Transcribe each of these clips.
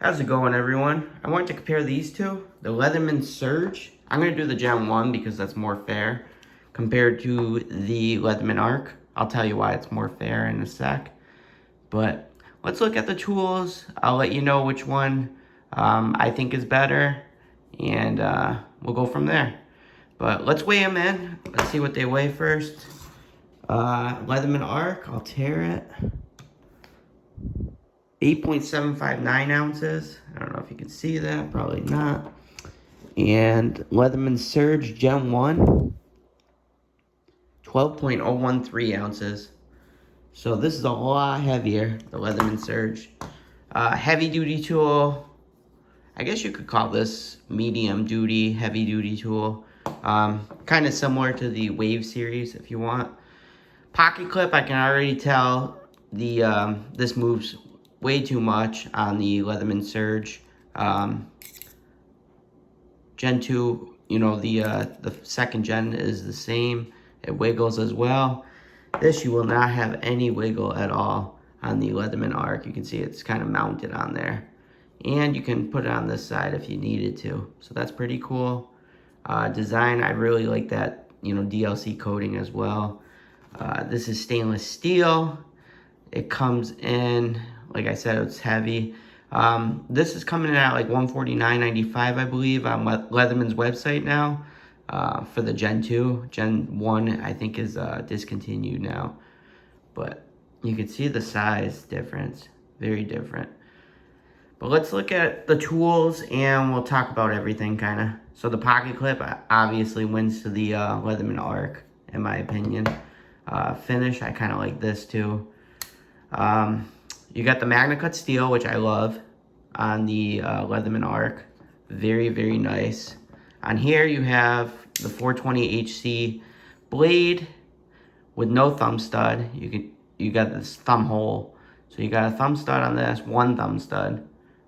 How's it going, everyone? I wanted to compare these two, the Leatherman Surge. I'm going to do the Gen 1 because that's more fair compared to the Leatherman Arc. I'll tell you why it's more fair in a sec. But let's look at the tools. I'll let you know which one I think is better, and we'll go from there. But let's weigh them in. Let's see what they weigh first. Leatherman Arc, I'll tear it. 8.759 ounces. I don't know if you can see that, probably not. And Leatherman Surge Gen 1, 12.013 ounces. So this is a lot heavier, the Leatherman Surge. Heavy duty tool. I guess you could call this medium duty, heavy duty tool. Kind of similar to the Wave series if you want. Pocket clip, I can already tell this moves way too much on the Leatherman Surge. Gen 2, you know, the second gen is the same. It wiggles as well. This, you will not have any wiggle at all on the Leatherman Arc. You can see it's kind of mounted on there. And you can put it on this side if you needed to. So that's pretty cool. Design, I really like that, you know, DLC coating as well. This is stainless steel. It comes in, like I said, it's heavy. This is coming in at like $149.95, I believe, on Leatherman's website now. For the Gen 2. Gen 1, I think, is discontinued now. But you can see the size difference. Very different. But let's look at the tools, and we'll talk about everything, kind of. So the pocket clip obviously wins to the Leatherman Arc, in my opinion. Finish, I kind of like this, too. You got the Magna Cut steel, which I love, on the Leatherman Arc. Very, very nice. On here, you have the 420HC blade with no thumb stud. You got this thumb hole. So you got a thumb stud on this, one thumb stud,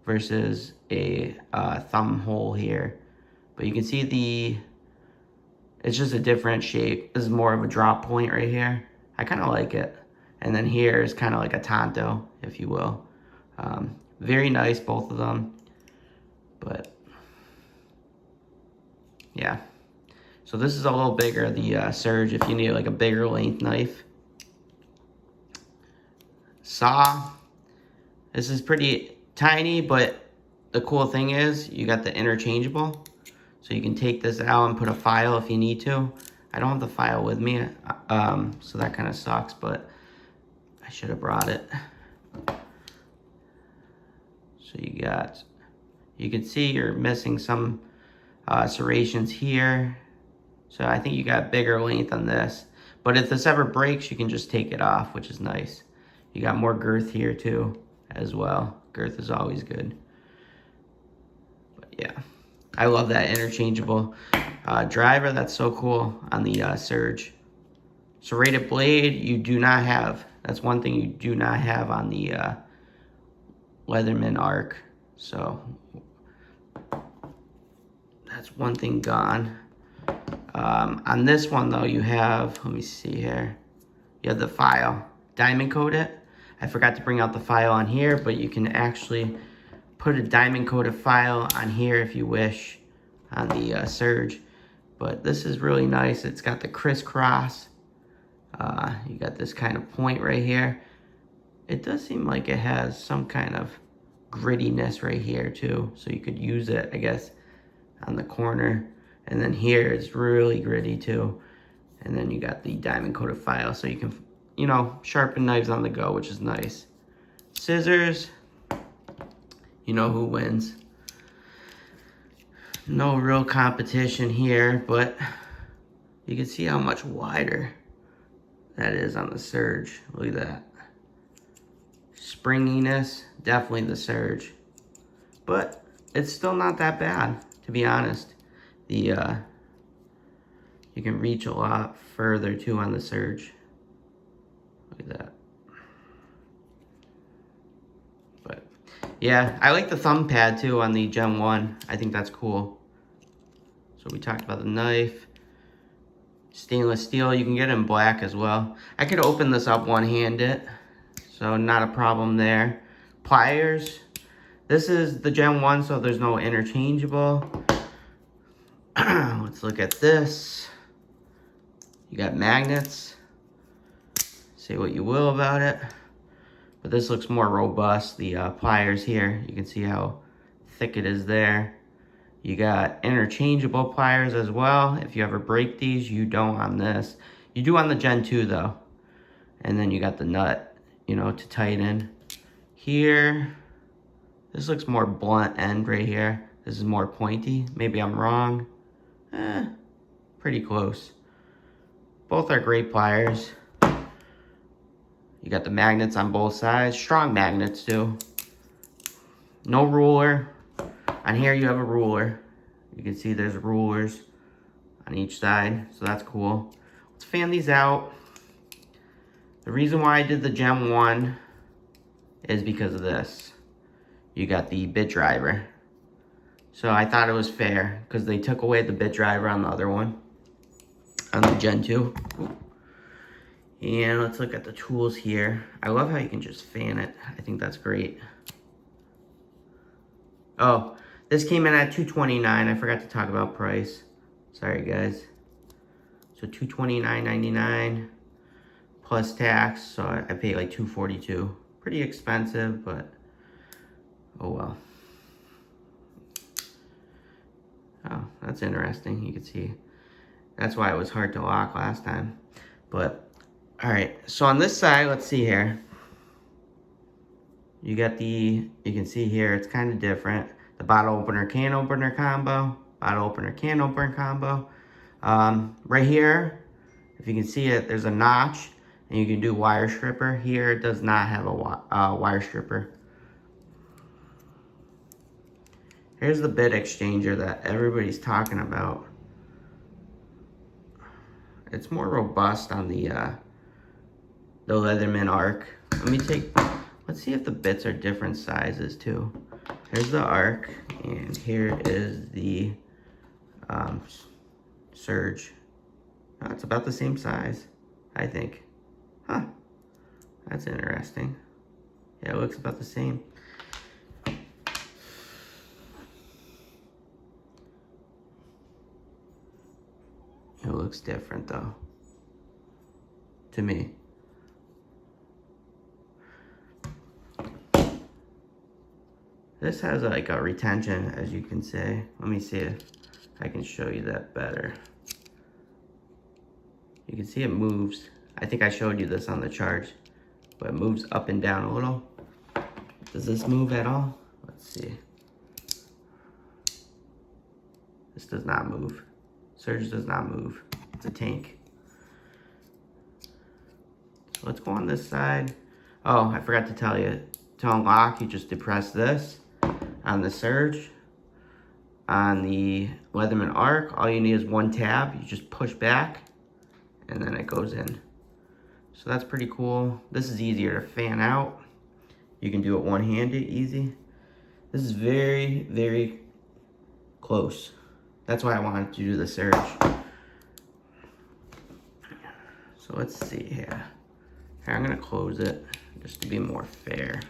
versus a thumb hole here. But you can see it's just a different shape. This is more of a drop point right here. I kind of like it. And then here is kind of like a Tonto, if you will. Very nice, both of them. But yeah. So this is a little bigger, the Surge, if you need like a bigger length knife. Saw. This is pretty tiny, but the cool thing is you got the interchangeable. So you can take this out and put a file if you need to. I don't have the file with me, so that kind of sucks, but I should have brought it. So you can see you're missing some serrations here. So I think you got bigger length on this. But if this ever breaks, you can just take it off, which is nice. You got more girth here too, as well. Girth is always good. But yeah, I love that interchangeable driver. That's so cool on the Surge. Serrated blade, you do not have. That's one thing you do not have on the Leatherman Arc. So that's one thing gone. On this one, though, you have, let me see here. You have the file. Diamond coat it. I forgot to bring out the file on here, but you can actually put a diamond coated file on here if you wish on the Surge. But this is really nice. It's got the crisscross. You got this kind of point right here. It does seem like it has some kind of grittiness right here too. So you could use it, I guess, on the corner. And then here it's really gritty too. And then you got the diamond coated file, so you can, you know, sharpen knives on the go, which is nice. Scissors, you know who wins. No real competition here, but you can see how much wider that is on the Surge. Look at that. Springiness, definitely the Surge. But it's still not that bad, to be honest. You can reach a lot further too on the Surge. Look at that. But yeah, I like the thumb pad too on the Gen 1. I think that's cool. So we talked about the knife. Stainless steel, you can get it in black as well. I could open this up one-handed, so not a problem there. Pliers, This is the Gen 1, so there's no interchangeable. Let's look at this. You got magnets. Say what you will about it. But this looks more robust. The pliers here, you can see how thick it is there. You got interchangeable pliers as well. If you ever break these, you don't on this. You do on the Gen 2 though. And then you got the nut, you know, to tighten. Here, this looks more blunt end right here. This is more pointy. Maybe I'm wrong. Pretty close. Both are great pliers. You got the magnets on both sides. Strong magnets too. No ruler. On here you have a ruler. You can see there's rulers on each side, so that's cool. Let's fan these out. The reason why I did the Gen 1 is because of this. You got the bit driver. So I thought it was fair because they took away the bit driver on the other one, on the Gen 2. And let's look at the tools here. I love how you can just fan it. I think that's great. Oh, this came in at $229. I forgot to talk about price. Sorry, guys. So $229.99 plus tax. So I paid like $242. Pretty expensive, but oh well. Oh, that's interesting. You can see. That's why it was hard to lock last time. But, alright. So on this side, let's see here. You got the, you can see here, it's kind of different. The bottle opener, can opener combo. Bottle opener, can opener combo. Right here, if you can see it, there's a notch. And you can do wire stripper. Here, it does not have a wire stripper. Here's the bit exchanger that everybody's talking about. It's more robust on the Leatherman arc. Let's see if the bits are different sizes too. Here's the arc, and here is the surge. Oh, it's about the same size, I think. Huh, that's interesting. Yeah, it looks about the same. It looks different though, to me. This has like a retention, as you can see. Let me see if I can show you that better. You can see it moves. I think I showed you this on the chart, but it moves up and down a little. Does this move at all? Let's see. This does not move. Surge does not move. It's a tank. So let's go on this side. Oh, I forgot to tell you. To unlock, you just depress this on the surge. On the Leatherman arc, all you need is one tab. You just push back, and then it goes in. So that's pretty cool. This is easier to fan out. You can do it one-handed, easy. This is very, very close. That's why I wanted to do the surge. So let's see here. Here, I'm gonna close it just to be more fair.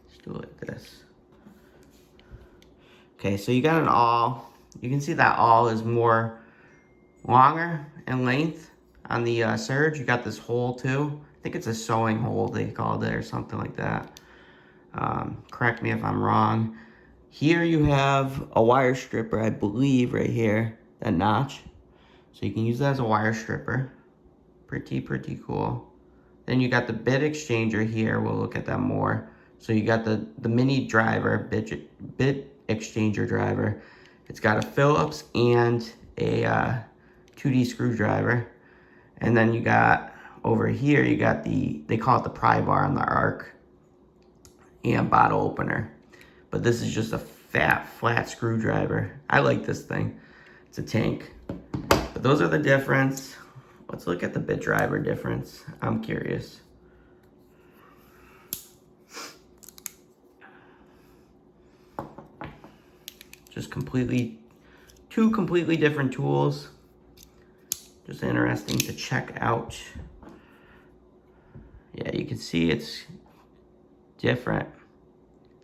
Let's do it like this. Okay, so you got an awl. You can see that awl is more longer in length on the surge. You got this hole too. I think it's a sewing hole they called it or something like that. Correct me if I'm wrong. Here you have a wire stripper, I believe, right here, that notch. So you can use that as a wire stripper. Pretty cool. Then you got the bit exchanger here. We'll look at that more. So you got the mini driver, bit exchanger driver. It's got a Phillips and a 2D screwdriver. And then you got, over here, you got they call it the pry bar on the arc. And bottle opener. But this is just a flat screwdriver. I like this thing. It's a tank. But those are the difference. Let's look at the bit driver difference. I'm curious. Just two completely different tools. Just interesting to check out. Yeah, you can see it's different.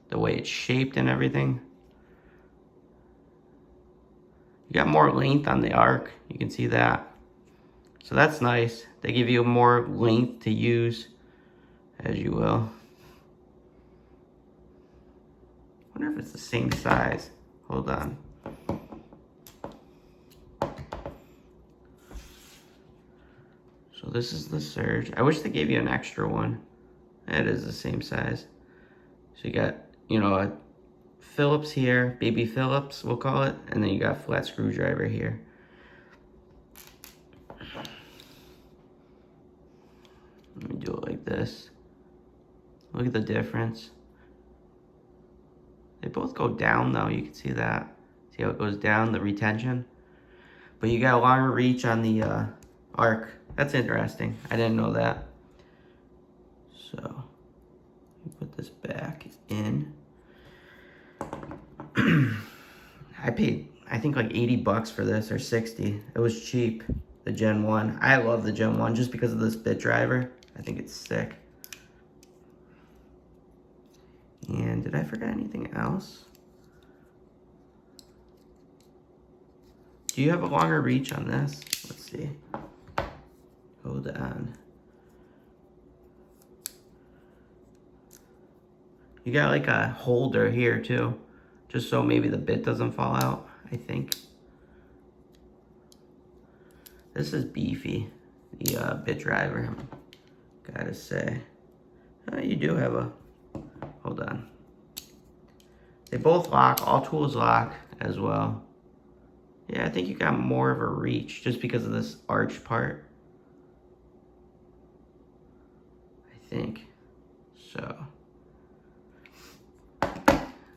The way it's shaped and everything. You got more length on the arc. You can see that. So that's nice. They give you more length to use as you will. I wonder if it's the same size. Hold on. So this is the Surge. I wish they gave you an extra one. It is the same size. So you got, you know, a Phillips here, baby Phillips we'll call it, and then you got a flat screwdriver here. Let me do it like this. Look at the difference. They both go down though, you can see that. See how it goes down, the retention? But you got a longer reach on the arc. That's interesting. I didn't know that. So, put this back in. I paid, I think like 80 bucks for this, or 60. It was cheap, the Gen 1. I love the Gen 1 just because of this bit driver. I think it's sick. And did I forget anything else? Do you have a longer reach on this? Let's see. Hold on. You got like a holder here too, just so maybe the bit doesn't fall out, I think. This is beefy, the bit driver, gotta say. You do have a, hold on. They both lock, all tools lock as well. Yeah, I think you got more of a reach just because of this arch part. I think, so.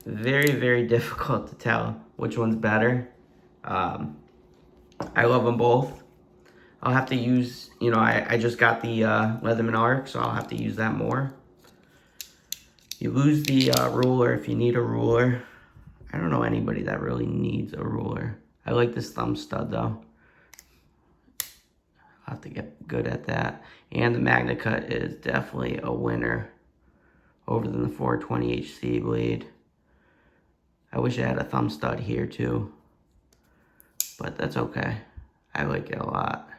Very, very difficult to tell which one's better. I love them both. I'll have to use, you know, I just got the Leatherman arc, so I'll have to use that more. You lose the ruler if you need a ruler. I don't know anybody that really needs a ruler. I like this thumb stud though. I'll have to get good at that. And the Magna Cut is definitely a winner over than the 420 HC blade. I wish I had a thumb stud here too, but that's okay. I like it a lot.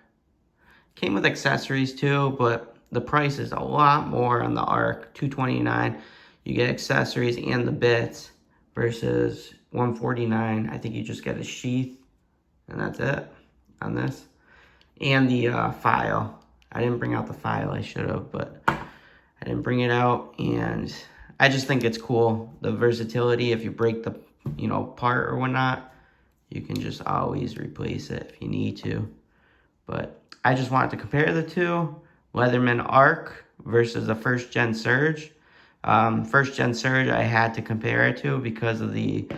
Came with accessories too, but the price is a lot more on the arc, $229. You get accessories and the bits versus $149. I think you just get a sheath and that's it on this. And the file. I didn't bring out the file, I should have, but I didn't bring it out, and I just think it's cool. The versatility, if you break the, you know, part or whatnot, you can just always replace it if you need to. But I just wanted to compare the two, Leatherman Arc versus the first gen Surge. First gen Surge I had to compare it to because of the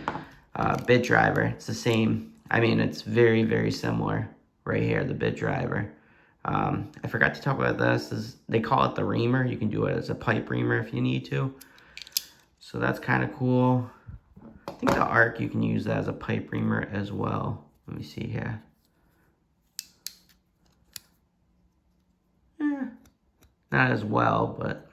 bit driver. It's the same. I mean, it's very, very similar right here, the bit driver. I forgot to talk about this. They call it the reamer. You can do it as a pipe reamer if you need to. So that's kind of cool. I think the arc, you can use that as a pipe reamer as well. Let me see here. Not as well, but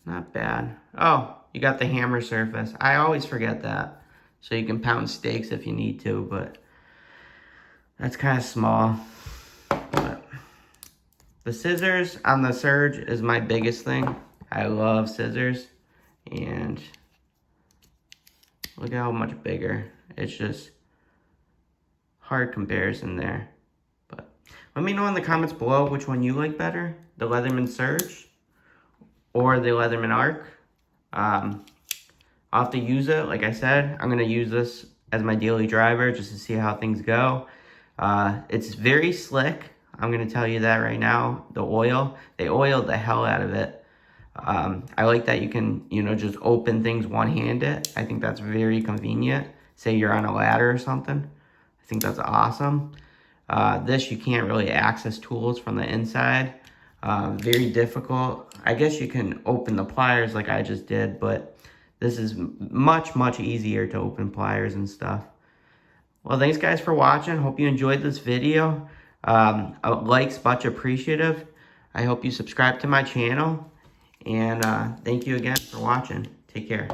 not bad. Oh, you got the hammer surface. I always forget that. So you can pound steaks if you need to, but that's kind of small. But the scissors on the Surge is my biggest thing. I love scissors. And look how much bigger. It's just hard comparison there. But let me know in the comments below which one you like better. The Leatherman Surge or the Leatherman Arc. I'll have to use it. Like I said, I'm going to use this as my daily driver just to see how things go. It's very slick. I'm going to tell you that right now. The oil, they oiled the hell out of it. I like that you can, you know, just open things one-handed. I think that's very convenient. Say you're on a ladder or something. I think that's awesome. This, you can't really access tools from the inside. Very difficult. I guess you can open the pliers like I just did, but this is much, much easier to open pliers and stuff. Well, thanks guys for watching. Hope you enjoyed this video. A like's much appreciative. I hope you subscribe to my channel. And thank you again for watching. Take care.